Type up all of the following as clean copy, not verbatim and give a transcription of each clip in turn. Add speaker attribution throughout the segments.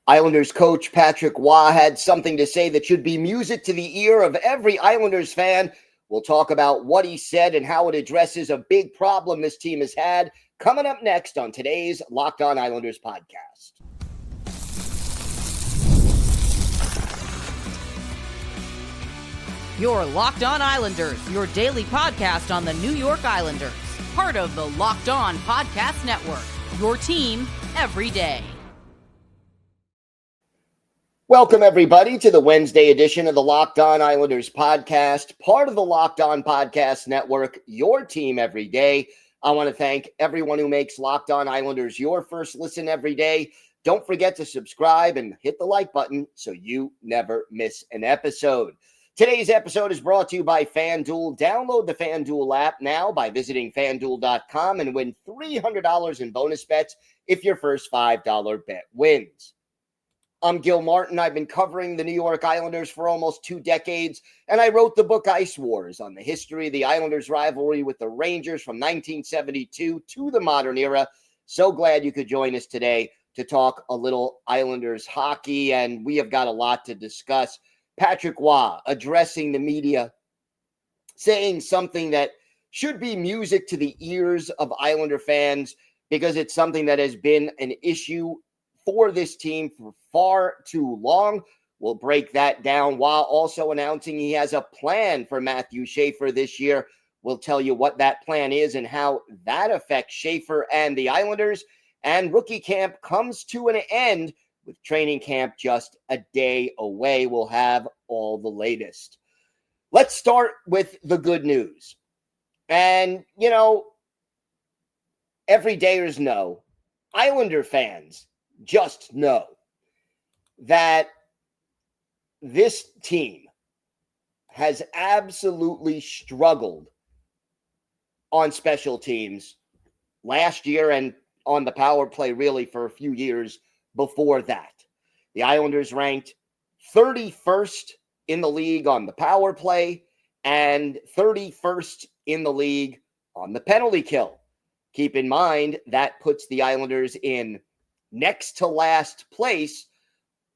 Speaker 1: Islanders coach Patrick Roy had something to say that should be music to the ear of every Islanders fan. We'll talk about what he said and how it addresses a big problem this team has had coming up next on today's Locked On Islanders podcast.
Speaker 2: Your Locked On Islanders, your daily podcast on the New York Islanders. Part of the Locked On Podcast Network, your team every day.
Speaker 1: Welcome, everybody, to the Wednesday edition of the Locked On Islanders podcast, part of the Locked On Podcast Network, your team every day. I want to thank everyone who makes Locked On Islanders your first listen every day. Don't forget to subscribe and hit the like button so you never miss an episode. Today's episode is brought to you by FanDuel. Download the FanDuel app now by visiting FanDuel.com and win $300 in bonus bets if your first $5 bet wins. I'm Gil Martin. I've been covering the New York Islanders for almost 2 decades, and I wrote the book Ice Wars on the history of the Islanders' rivalry with the Rangers from 1972 to the modern era. So glad you could join us today to talk a little Islanders hockey, and we have got a lot to discuss. Patrick Roy addressing the media, saying something that should be music to the ears of Islander fans because it's something that has been an issue for this team for far too long. We'll break that down while also announcing he has a plan for Matthew Schaefer this year. We'll tell you what that plan is and how that affects Schaefer and the Islanders. And rookie camp comes to an end with training camp just a day away. We'll have all the latest. Let's start with the good news. And, everydayers know, Islander fans just know that this team has absolutely struggled on special teams last year and on the power play really for a few years before that. The Islanders ranked 31st in the league on the power play and 31st in the league on the penalty kill. Keep in mind that puts the Islanders in next to last place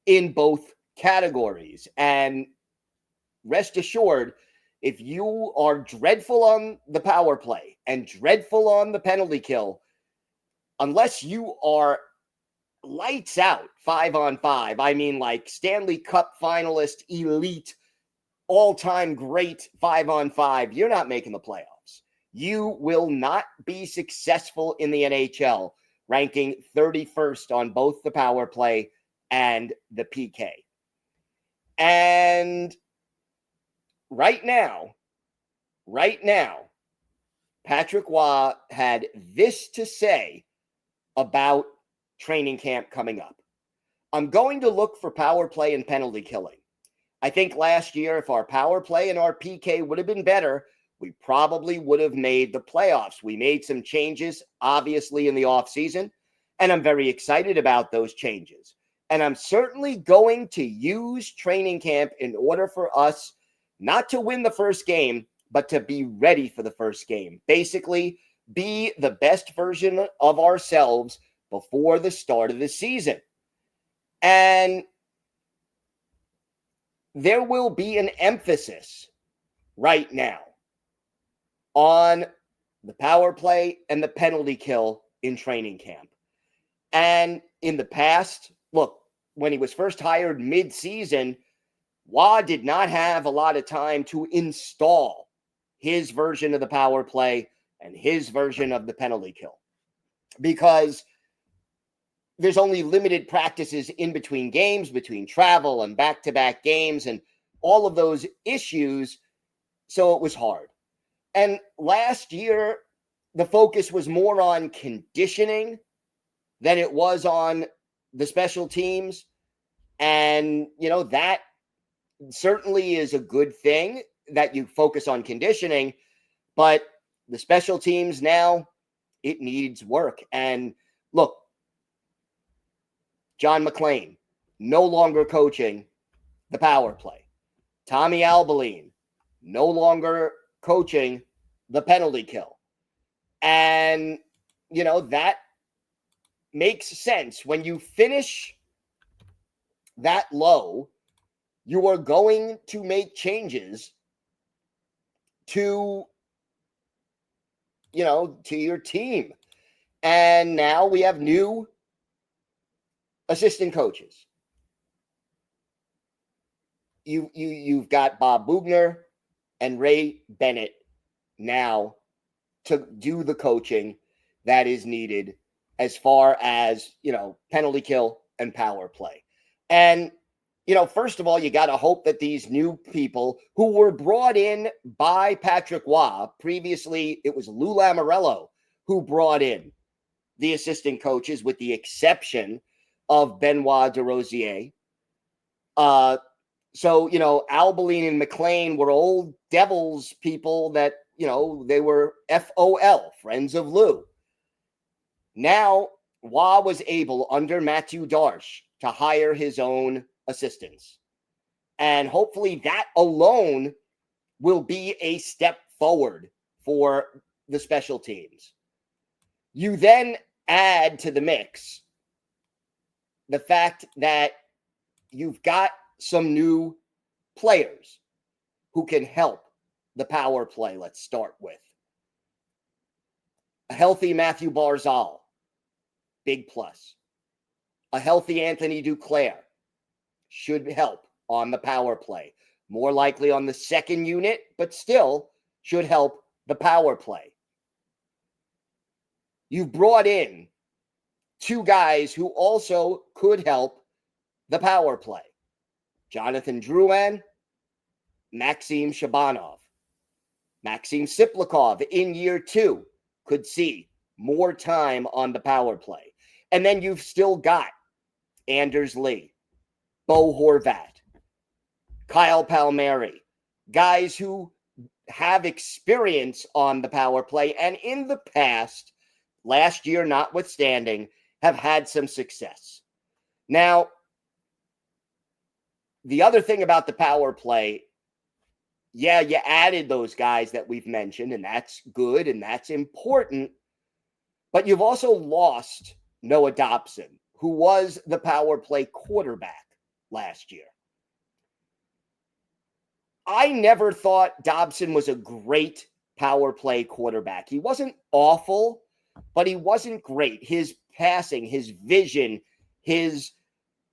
Speaker 1: in both categories. And rest assured, if you are dreadful on the power play and dreadful on the penalty kill, unless you are lights out 5-on-5, I mean like Stanley Cup finalist, elite, all-time great 5-on-5, you're not making the playoffs. You will not be successful in the NHL ranking 31st on both the power play and the PK. And right now, Patrick Roy had this to say about training camp coming up. I'm going to look for power play and penalty killing. I think last year, if our power play and our PK would have been better, we probably would have made the playoffs. We made some changes, obviously, in the offseason, and I'm very excited about those changes. And I'm certainly going to use training camp in order for us not to win the first game, but to be ready for the first game. Basically, be the best version of ourselves before the start of the season. And there will be an emphasis right now on the power play and the penalty kill in training camp. And in the past, look, when he was first hired mid-season, Roy did not have a lot of time to install his version of the power play and his version of the penalty kill because there's only limited practices in between games, between travel and back-to-back games and all of those issues. So it was hard. And last year, the focus was more on conditioning than it was on the special teams. And, that certainly is a good thing that you focus on conditioning. But the special teams now, it needs work. And look, John McClain, no longer coaching the power play. Tommy Albaline, no longer coaching the penalty kill. And, that makes sense. When you finish that low, you are going to make changes to, to your team. And now we have new assistant coaches. You've got Bob Bugner and Ray Bennett now to do the coaching that is needed as far as, penalty kill and power play. And, first of all, you got to hope that these new people who were brought in by Patrick Waugh, previously it was Lou Lamoriello who brought in the assistant coaches, with the exception of Benoit DeRosier. So, Albeline and McLean were old Devils people that, they were FOL, friends of Lou. Now, Waugh was able, under Matthew Darche, to hire his own assistants. And hopefully that alone will be a step forward for the special teams. You then add to the mix the fact that you've got some new players who can help the power play. Let's start with a healthy Mathew Barzal, big plus. A healthy Anthony Duclair should help on the power play. More likely on the second unit, but still should help the power play. You've brought in two guys who also could help the power play. Jonathan Drouin, Maxim Shabanov. Maxim Siplikov in year 2 could see more time on the power play. And then you've still got Anders Lee, Bo Horvat, Kyle Palmieri, guys who have experience on the power play and in the past, last year notwithstanding, have had some success. Now, the other thing about the power play, yeah, you added those guys that we've mentioned, and that's good and that's important. But you've also lost Noah Dobson, who was the power play quarterback last year. I never thought Dobson was a great power play quarterback. He wasn't awful, but he wasn't great. His passing, his vision, his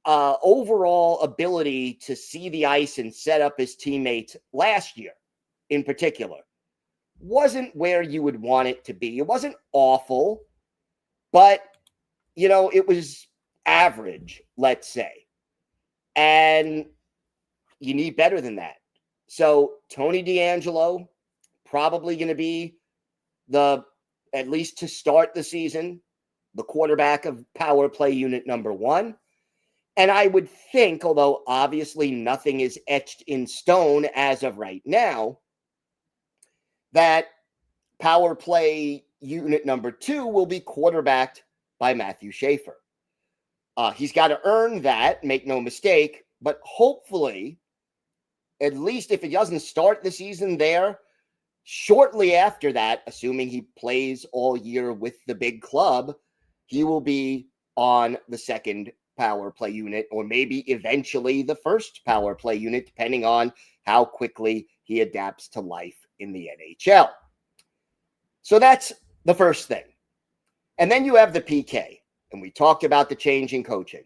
Speaker 1: overall ability to see the ice and set up his teammates last year in particular wasn't where you would want it to be. It wasn't awful, but, it was average, let's say. And you need better than that. So Tony DeAngelo, probably going to be at least to start the season, the quarterback of power play unit number 1. And I would think, although obviously nothing is etched in stone as of right now, that power play unit number 2 will be quarterbacked by Matthew Schaefer. He's got to earn that, make no mistake, but hopefully, at least if he doesn't start the season there, shortly after that, assuming he plays all year with the big club, he will be on the second power play unit, or maybe eventually the first power play unit, depending on how quickly he adapts to life in the NHL. So that's the first thing. And then you have the PK, and we talked about the change in coaching.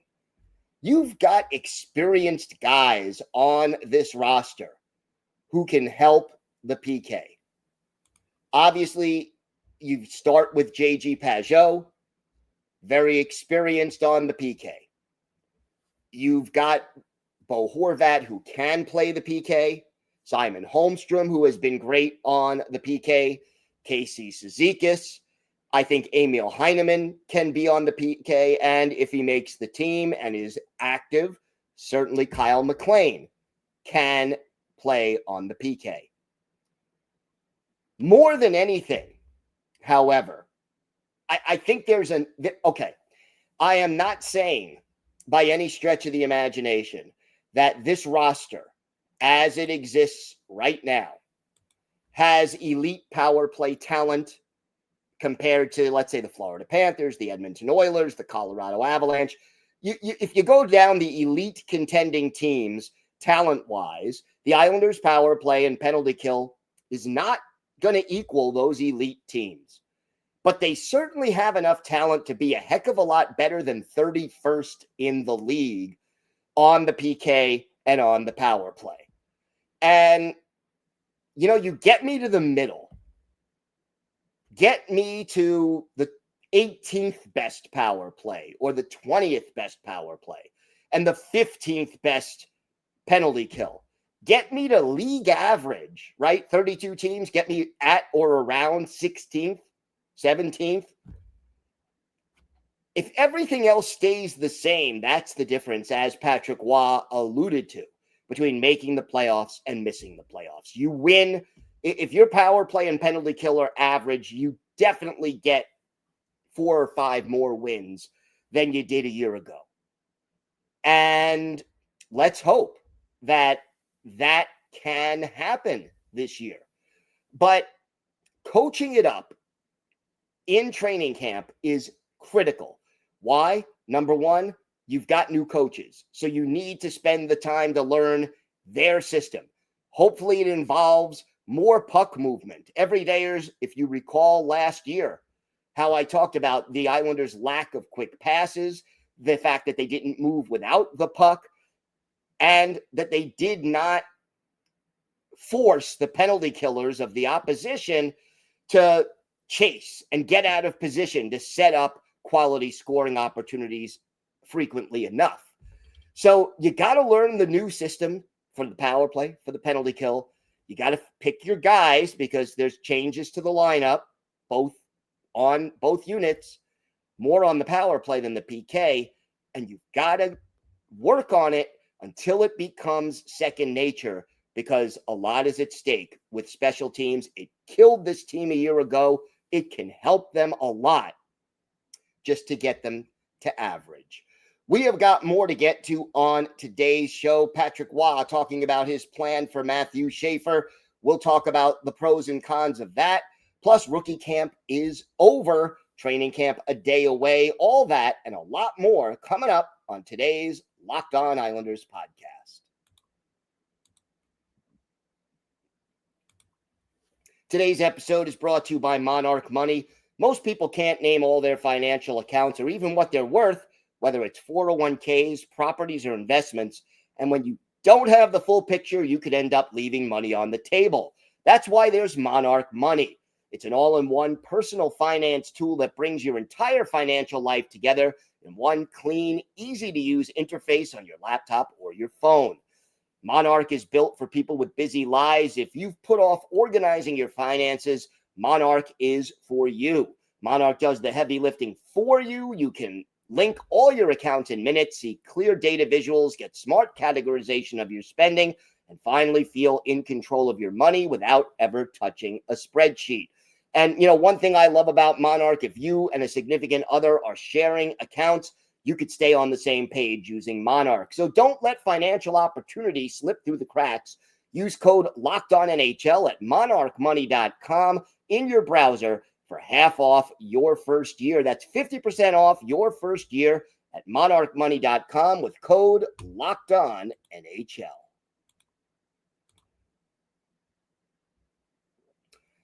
Speaker 1: You've got experienced guys on this roster who can help the PK. Obviously, you start with JG Pageau, very experienced on the PK. You've got Bo Horvat, who can play the PK. Simon Holmstrom, who has been great on the PK. Casey Cizikas. I think Emil Heineman can be on the PK. And if he makes the team and is active, certainly Kyle McLean can play on the PK. More than anything, however, I think okay, I am not saying by any stretch of the imagination that this roster, as it exists right now, has elite power play talent compared to, let's say, the Florida Panthers, the Edmonton Oilers, the Colorado Avalanche. if you go down the elite contending teams talent-wise, the Islanders' power play and penalty kill is not going to equal those elite teams. But they certainly have enough talent to be a heck of a lot better than 31st in the league on the PK and on the power play. And, you get me to the middle. Get me to the 18th best power play or the 20th best power play and the 15th best penalty kill. Get me to league average, right? 32 teams, get me at or around 16th, 17th. If everything else stays the same, that's the difference, as Patrick Waugh alluded to, between making the playoffs and missing the playoffs. You win. If your power play and penalty kill are average, you definitely get 4 or 5 more wins than you did a year ago. And let's hope that that can happen this year. But coaching it up in training camp is critical. Why? Number one, you've got new coaches, so you need to spend the time to learn their system. Hopefully it involves more puck movement. Everydayers, if you recall last year, how I talked about the Islanders' lack of quick passes, the fact that they didn't move without the puck, and that they did not force the penalty killers of the opposition to chase and get out of position to set up quality scoring opportunities frequently enough. So you got to learn the new system for the power play, for the penalty kill. You got to pick your guys because there's changes to the lineup, both on both units, more on the power play than the PK. And you've got to work on it until it becomes second nature, because a lot is at stake with special teams. It killed this team a year ago. It can help them a lot just to get them to average. We have got more to get to on today's show. Patrick Waugh talking about his plan for Matthew Schaefer. We'll talk about the pros and cons of that. Plus, rookie camp is over. Training camp a day away. All that and a lot more coming up on today's Locked On Islanders podcast. Today's episode is brought to you by Monarch Money. Most people can't name all their financial accounts or even what they're worth, whether it's 401ks, properties, or investments. And when you don't have the full picture, you could end up leaving money on the table. That's why there's Monarch Money. It's an all-in-one personal finance tool that brings your entire financial life together in one clean, easy-to-use interface on your laptop or your phone. Monarch is built for people with busy lives. If you've put off organizing your finances, Monarch is for you. Monarch does the heavy lifting for you. You can link all your accounts in minutes, see clear data visuals, get smart categorization of your spending, and finally feel in control of your money without ever touching a spreadsheet. And, one thing I love about Monarch, if you and a significant other are sharing accounts, you could stay on the same page using Monarch. So don't let financial opportunity slip through the cracks. Use code LOCKEDONNHL at monarchmoney.com in your browser for half off your first year. That's 50% off your first year at monarchmoney.com with code LOCKEDONNHL.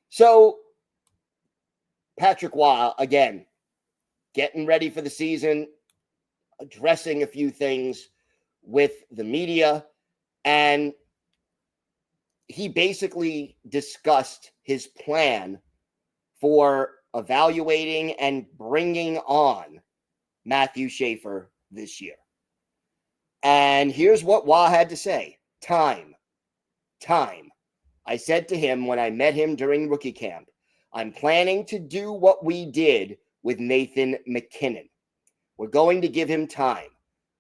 Speaker 1: So, Patrick Waugh, again, getting ready for the season, addressing a few things with the media, and he basically discussed his plan for evaluating and bringing on Matthew Schaefer this year. And here's what Waugh had to say. Time. I said to him when I met him during rookie camp, I'm planning to do what we did with Nathan MacKinnon. We're going to give him time.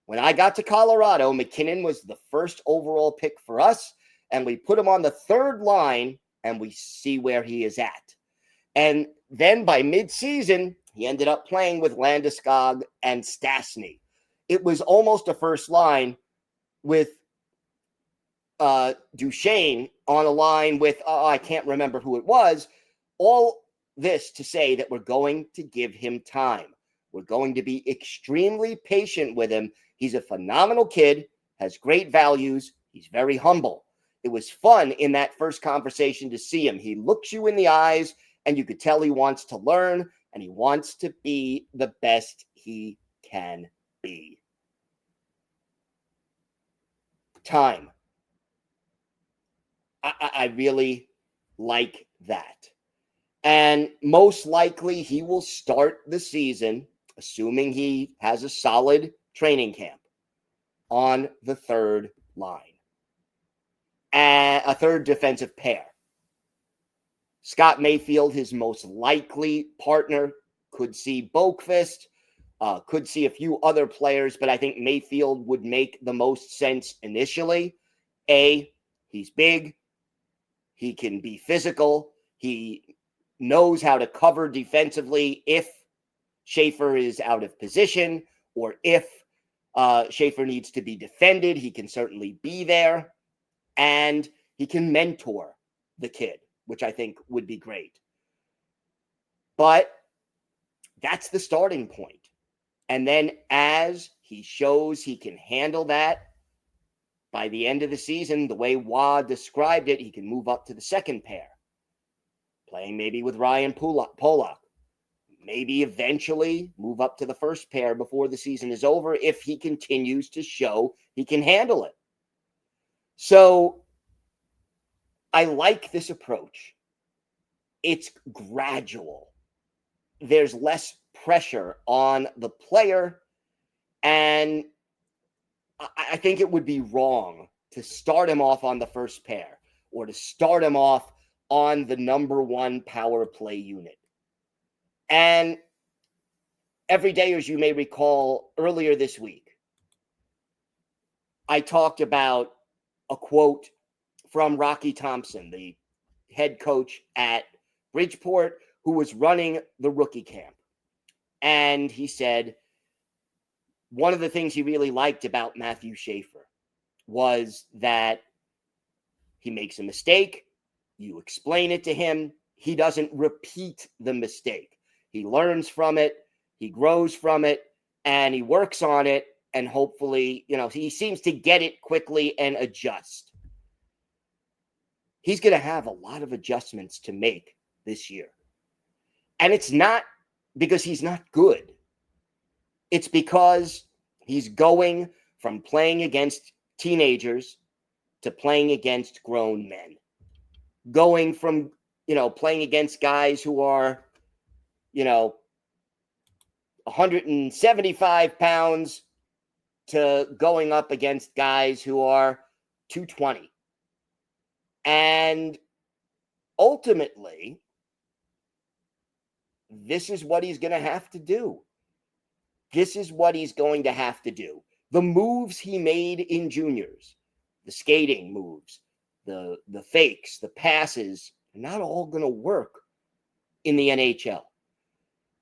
Speaker 1: When I got to Colorado, MacKinnon was the first overall pick for us, and we put him on the third line, and we see where he is at. And then by midseason, he ended up playing with Landeskog and Stastny. It was almost a first line with Duchesne on a line with, I can't remember who it was. All this to say that we're going to give him time. We're going to be extremely patient with him. He's a phenomenal kid, has great values. He's very humble. It was fun in that first conversation to see him. He looks you in the eyes, and you could tell he wants to learn, and he wants to be the best he can be. Time. I really like that. And most likely he will start the season, assuming he has a solid training camp, on the third line. And a third defensive pair. Scott Mayfield, his most likely partner, could see Boqvist, could see a few other players, but I think Mayfield would make the most sense initially. He's big. He can be physical. He knows how to cover defensively if Schaefer is out of position or if Schaefer needs to be defended. He can certainly be there, and he can mentor the kid, which I think would be great. But that's the starting point. And then as he shows he can handle that, by the end of the season, the way Wad described it, he can move up to the second pair, playing maybe with Ryan Pollock. Maybe eventually move up to the first pair before the season is over if he continues to show he can handle it. So I like this approach. It's gradual. There's less pressure on the player, and I think it would be wrong to start him off on the first pair or to start him off on the number one power play unit. And every day, as you may recall, earlier this week, I talked about a quote from Rocky Thompson, the head coach at Bridgeport, who was running the rookie camp. And he said, one of the things he really liked about Matthew Schaefer was that he makes a mistake, you explain it to him, he doesn't repeat the mistake. He learns from it, he grows from it, and he works on it, and hopefully, he seems to get it quickly and adjust. He's going to have a lot of adjustments to make this year. And it's not because he's not good. It's because he's going from playing against teenagers to playing against grown men. Going from, playing against guys who are, 175 pounds to going up against guys who are 220. And ultimately, this is what he's going to have to do. This is what he's going to have to do. The moves he made in juniors, the skating moves, the fakes, the passes, are not all going to work in the NHL.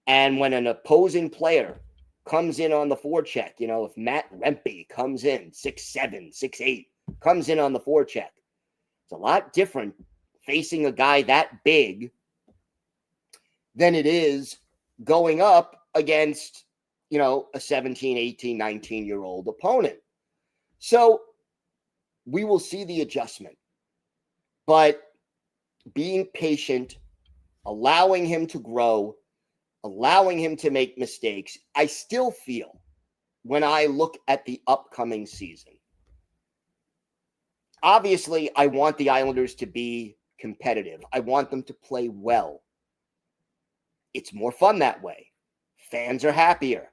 Speaker 1: And when an opposing player comes in on the forecheck, if Matt Rempe comes in, 6'7", 6'8", comes in on the forecheck, it's a lot different facing a guy that big than it is going up against, a 17, 18, 19-year-old opponent. So we will see the adjustment. But being patient, allowing him to grow, allowing him to make mistakes, I still feel when I look at the upcoming season. Obviously, I want the Islanders to be competitive. I want them to play well. It's more fun that way. Fans are happier.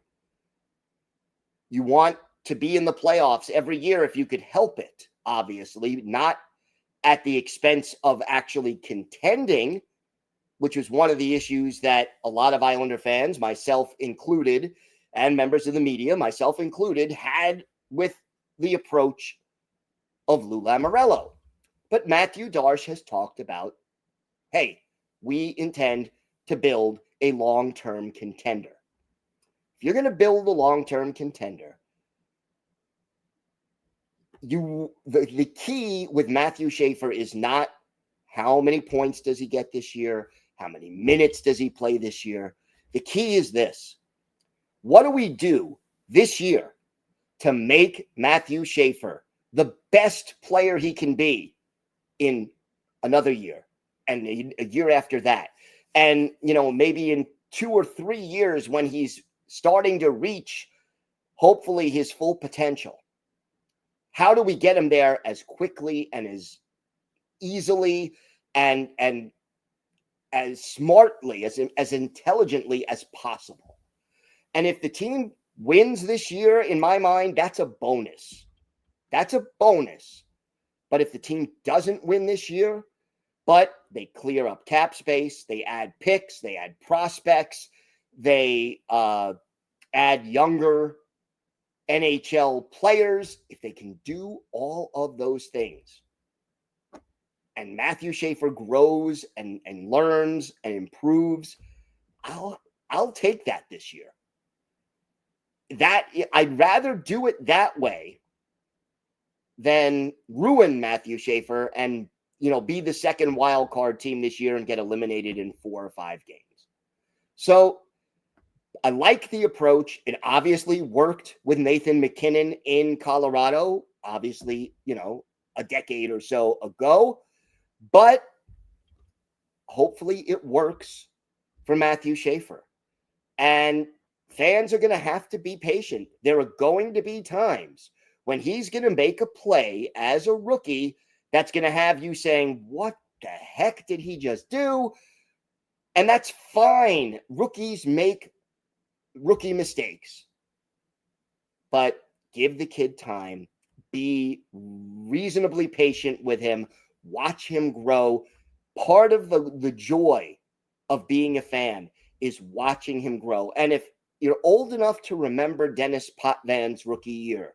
Speaker 1: You want to be in the playoffs every year if you could help it, obviously, not at the expense of actually contending, which was one of the issues that a lot of Islander fans, myself included, and members of the media, myself included, had with the approach of Lou Lamoriello. But Matthew Darche has talked about, hey, we intend to build a long-term contender. If you're going to build a long-term contender, the key with Matthew Schaefer is not how many points does he get this year, how many minutes does he play this year. The key is this: What do we do this year to make Matthew Schaefer the best player he can be in another year and a year after that? And, maybe in 2 or 3 years when he's starting to reach, hopefully, his full potential. How do we get him there as quickly and as easily and as smartly, as intelligently as possible? And if the team wins this year, in my mind, that's a bonus. That's a bonus. But if the team doesn't win this year, but they clear up cap space, they add picks, they add prospects, they add younger NHL players, if they can do all of those things, and Matthew Schaefer grows and learns and improves, I'll take that this year. That I'd rather do it that way than ruin Matthew Schaefer and be the second wild card team this year and get eliminated in 4 or 5 games. So I like the approach. It obviously worked with Nathan MacKinnon in Colorado, obviously, a decade or so ago. But hopefully it works for Matthew Schaefer. And fans are going to have to be patient. There are going to be times when he's going to make a play as a rookie that's going to have you saying, what the heck did he just do? And that's fine. Rookies make rookie mistakes. But give the kid time. Be reasonably patient with him. Watch him grow. Part of the joy of being a fan is watching him grow. And if you're old enough to remember Dennis Potvin's rookie year,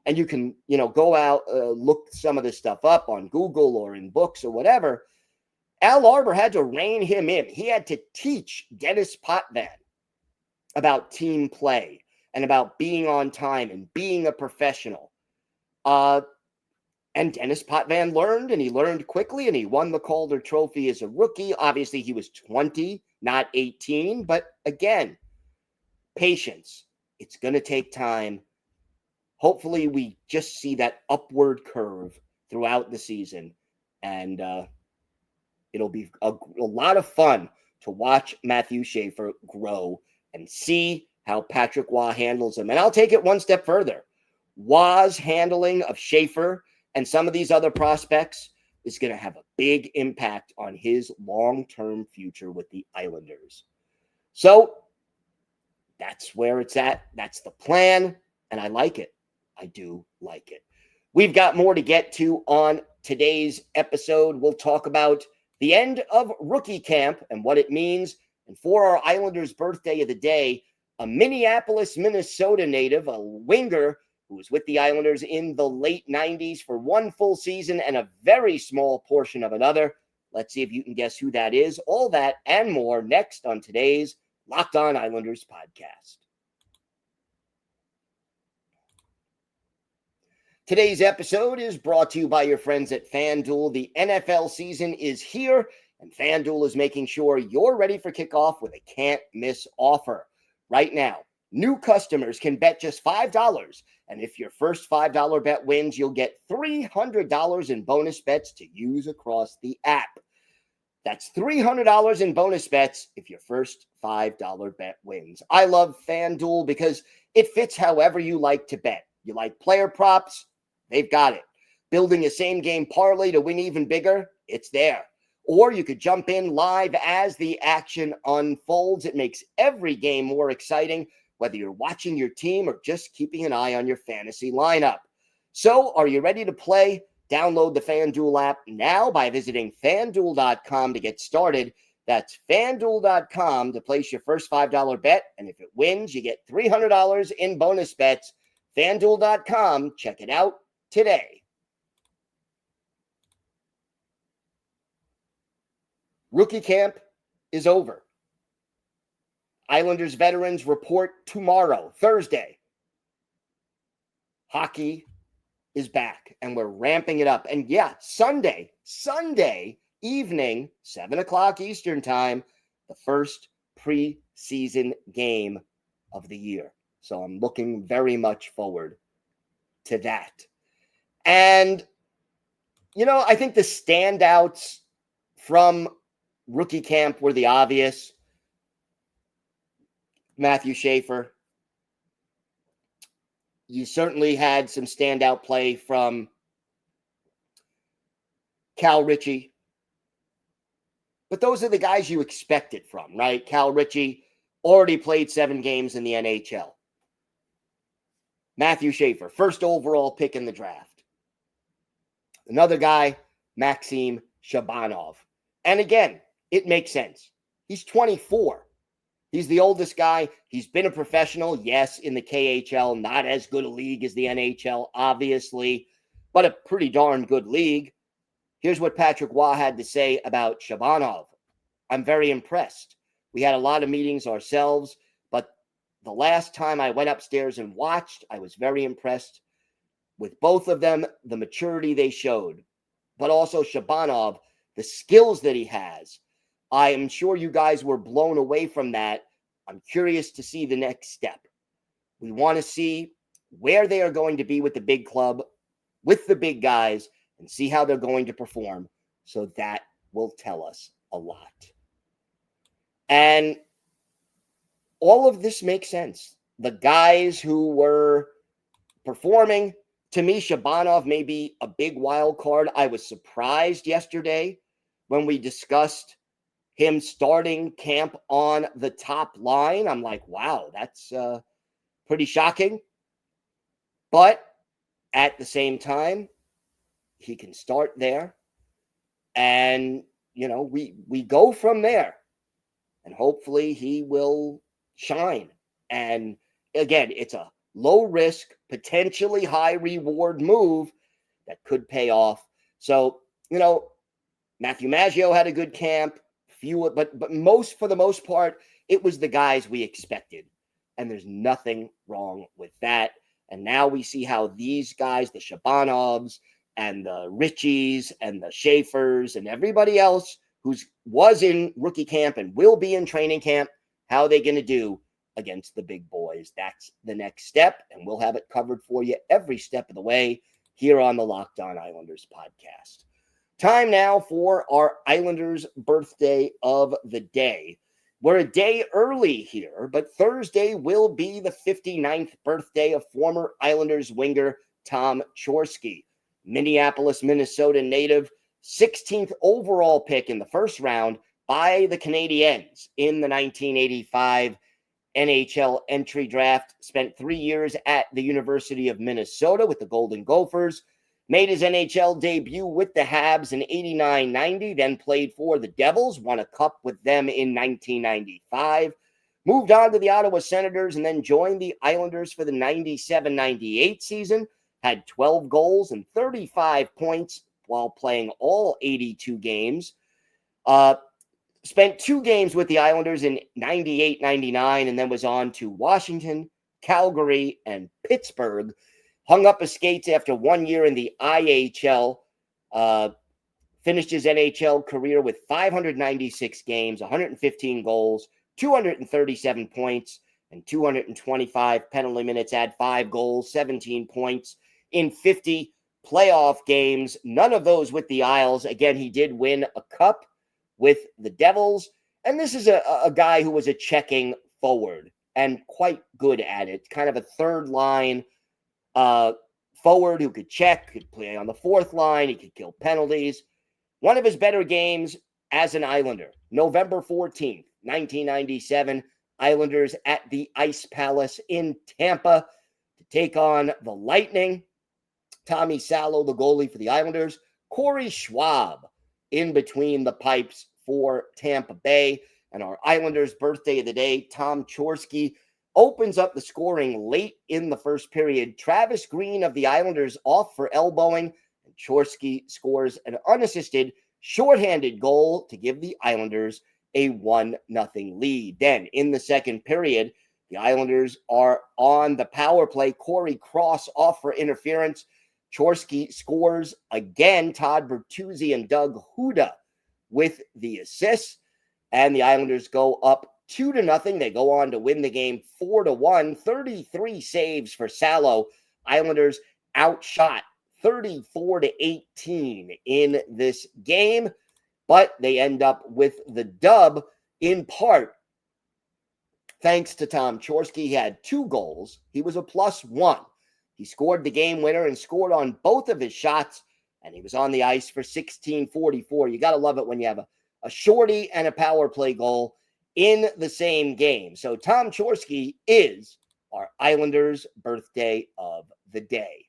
Speaker 1: and you can, go out, look some of this stuff up on Google or in books or whatever, Al Arbor had to rein him in. He had to teach Dennis Potvin about team play and about being on time and being a professional. And Dennis Potvin learned, and he learned quickly, and he won the Calder Trophy as a rookie. Obviously, he was 20, not 18. But again, patience. It's going to take time. Hopefully, we just see that upward curve throughout the season. And it'll be a lot of fun to watch Matthew Schaefer grow and see how Patrick Waugh handles him. And I'll take it one step further. Waugh's handling of Schaefer and some of these other prospects is going to have a big impact on his long-term future with the Islanders. So that's where it's at. That's the plan. And I like it. I do like it. We've got more to get to on today's episode. We'll talk about the end of rookie camp and what it means. And for our Islanders birthday of the day, a Minneapolis, Minnesota native, a winger who was with the Islanders in the late 90s for one full season and a very small portion of another. Let's see if you can guess who that is. All that and more next on today's Locked On Islanders podcast. Today's episode is brought to you by your friends at FanDuel. The NFL season is here, and FanDuel is making sure you're ready for kickoff with a can't-miss offer. Right now, new customers can bet just $5, and if your first $5 bet wins, you'll get $300 in bonus bets to use across the app. That's $300 in bonus bets if your first $5 bet wins. I love FanDuel because it fits however you like to bet. You like player props? They've got it. Building a same-game parlay to win even bigger? It's there. Or you could jump in live as the action unfolds. It makes every game more exciting, whether you're watching your team or just keeping an eye on your fantasy lineup. So, are you ready to play? Download the FanDuel app now by visiting FanDuel.com to get started. That's FanDuel.com to place your first $5 bet, and if it wins, you get $300 in bonus bets. FanDuel.com. Check it out today. Rookie camp is over. Islanders veterans report tomorrow, Thursday. Hockey is back, and we're ramping it up. And yeah, Sunday evening, 7 o'clock Eastern time, the first preseason game of the year. So I'm looking very much forward to that. And, I think the standouts from rookie camp were the obvious. Matthew Schaefer. You certainly had some standout play from Richie. But those are the guys you expect it from, right? Richie already played 7 games in the NHL. Matthew Schaefer, first overall pick in the draft. Another guy, Maxim Shabanov. And again, it makes sense. He's 24. He's the oldest guy. He's been a professional, yes, in the KHL. Not as good a league as the NHL, obviously, but a pretty darn good league. Here's what Patrick Waugh had to say about Shabanov. I'm very impressed. We had a lot of meetings ourselves, but the last time I went upstairs and watched, I was very impressed with both of them, the maturity they showed, but also Shabanov, the skills that he has. I am sure you guys were blown away from that. I'm curious to see the next step. We want to see where they are going to be with the big club, with the big guys, and see how they're going to perform. So that will tell us a lot. And all of this makes sense. The guys who were performing, to me, Shabanov may be a big wild card. I was surprised yesterday when we discussed him starting camp on the top line. I'm like, wow, that's pretty shocking. But at the same time, he can start there. And, we go from there. And hopefully he will shine. And again, it's a low risk, potentially high reward move that could pay off. So, Matthew Maggio had a good camp. But for the most part, it was the guys we expected. And there's nothing wrong with that. And now we see how these guys, the Shabanovs and the Richies and the Schaefers and everybody else was in rookie camp and will be in training camp, how are they going to do against the big boys? That's the next step, and we'll have it covered for you every step of the way here on the Locked On Islanders podcast. Time now for our Islanders birthday of the day. We're a day early here, but Thursday will be the 59th birthday of former Islanders winger Tom Chorske, Minneapolis, Minnesota native, 16th overall pick in the first round by the Canadiens in the 1985 NHL entry draft. Spent 3 years at the University of Minnesota with the Golden Gophers. Made his NHL debut with the Habs in 89-90, then played for the Devils, won a cup with them in 1995. Moved on to the Ottawa Senators and then joined the Islanders for the 97-98 season. Had 12 goals and 35 points while playing all 82 games. Spent 2 games with the Islanders in 98-99 and then was on to Washington, Calgary, and Pittsburgh. Hung up his skates after 1 year in the IHL. Finished his NHL career with 596 games, 115 goals, 237 points, and 225 penalty minutes. Had 5 goals, 17 points in 50 playoff games. None of those with the Isles. Again, he did win a cup with the Devils. And this is a guy who was a checking forward and quite good at it. Kind of a third line forward who could check, could play on the fourth line. He could kill penalties. One of his better games as an Islander, November 14th, 1997, Islanders at the Ice Palace in Tampa to take on the Lightning. Tommy Salo, the goalie for the Islanders. Corey Schwab in between the pipes for Tampa Bay. And our Islanders birthday of the day, Tom Chorske, opens up the scoring late in the first period. Travis Green of the Islanders off for elbowing, and Chorske scores an unassisted, shorthanded goal to give the Islanders a 1-0 lead. Then in the second period, the Islanders are on the power play. Corey Cross off for interference. Chorske scores again. Todd Bertuzzi and Doug Huda with the assists. And the Islanders go up 2-0. They go on to win the game 4-1. 33 saves for Salo. Islanders outshot 34-18 in this game, but they end up with the dub in part thanks to Tom Chorsky. He had 2 goals. He was a +1. He scored the game winner and scored on both of his shots, and he was on the ice for 16:44. You got to love it when you have a shorty and a power play goal in the same game. So Tom Chorsky is our Islanders' birthday of the day.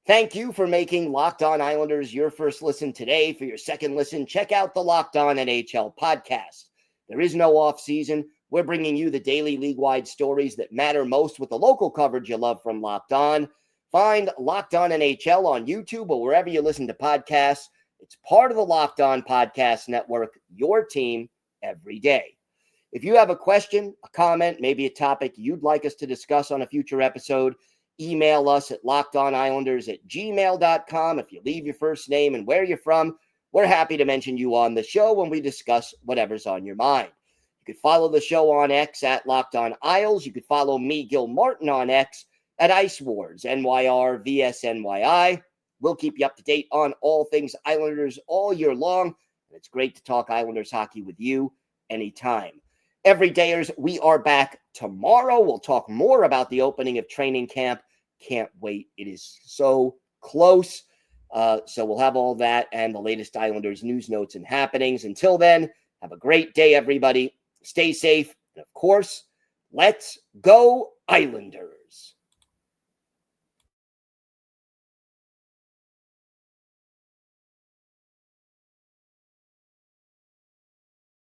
Speaker 1: Thank you for making Locked On Islanders your first listen today. For your second listen, check out the Locked On NHL podcast. There is no off season. We're bringing you the daily league-wide stories that matter most with the local coverage you love from Locked On. Find Locked On NHL on YouTube or wherever you listen to podcasts. It's part of the Locked On Podcast Network, your team every day. If you have a question, a comment, maybe a topic you'd like us to discuss on a future episode, email us at lockedonislanders@gmail.com. If you leave your first name and where you're from, we're happy to mention you on the show when we discuss whatever's on your mind. You could follow the show on X at Locked On Isles. You could follow me, Gil Martin, on X at Ice Wars, NYR vs NYI. We'll keep you up to date on all things Islanders all year long. And it's great to talk Islanders hockey with you anytime. Everydayers, we are back tomorrow. We'll talk more about the opening of training camp. Can't wait. It is so close. So we'll have all that and the latest Islanders news, notes, and happenings. Until then, have a great day, everybody. Stay safe. And of course, let's go Islanders.